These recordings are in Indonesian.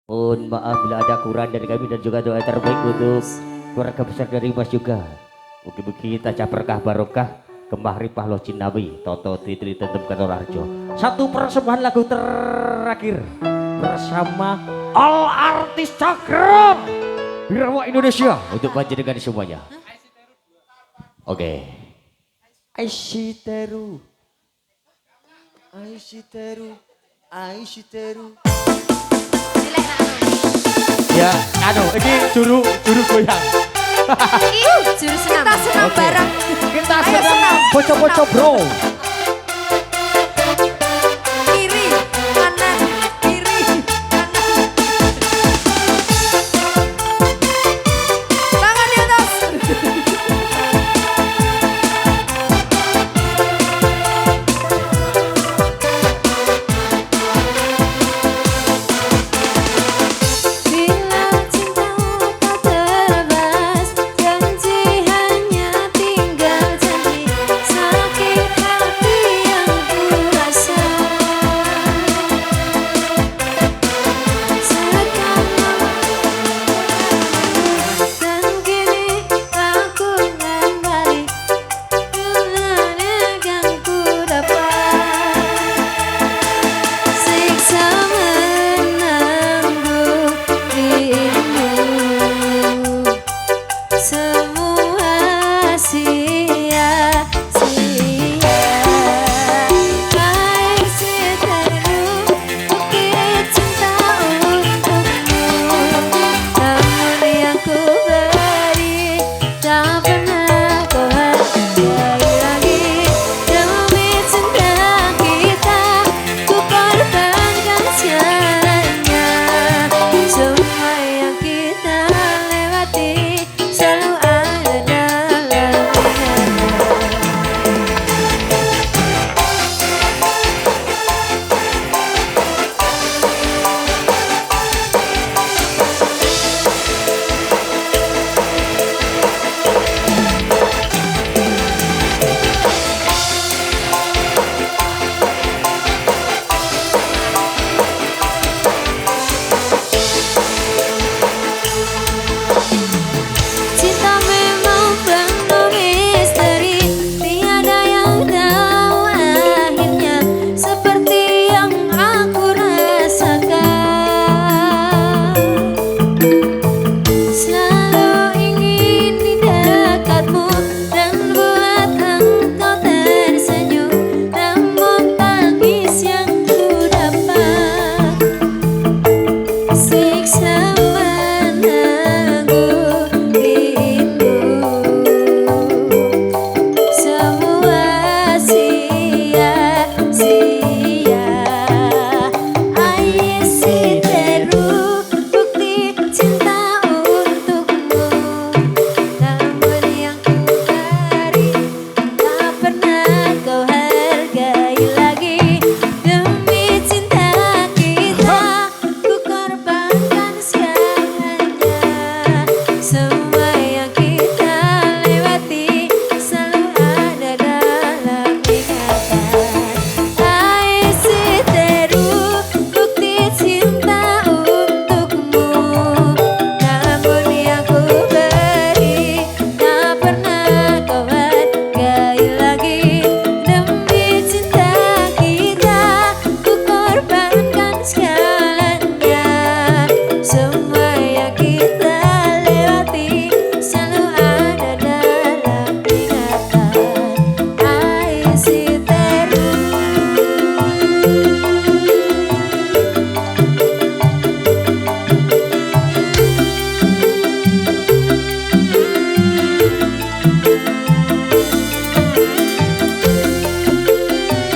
Mohon maaf bila ada kurang dari kami dan juga doa terbaik untuk keluarga besar dari Mas juga. Mugi-mugi kita berkah barokah kemahrifah lo Cinawi Toto Titri Tentem Kantor Arjo. Satu persembahan lagu terakhir bersama All Artis Cakra Birawa Indonesia untuk panjenengan semuanya. Oke. Aishiteru. Aishiteru. Aishiteru. Ya, ini juru goyang. Juru senam. Kita senam bareng. Kita senam bocor-bocor bro. Kiri, kanan, kiri, kanan. Tangan di atas.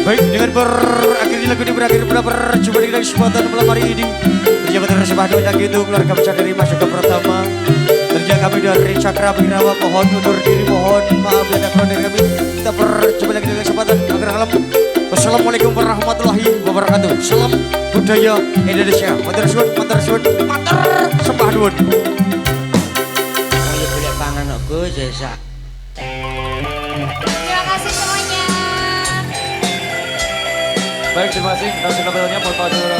Baik, dengan berakhir lagu ini berakhir pada perjumpaan kita di kesempatan malam hari ini. Terjadi bersama yang gitu keluarga besar dari Mas Yoga Pratama. Terjadi kami dari Cakra Birawa, mohon undur diri, mohon maaf dan kurang dari kami. Kita berjumpa lagi di kesempatan akhir malam. Wassalamualaikum warahmatullahi wabarakatuh. Salam budaya Indonesia. Matur suwun, matur sembah nuwun. Kalau boleh pangan aku jasa. Terima kasih semuanya. Baik, terima kasih. Kita sudah bertanya.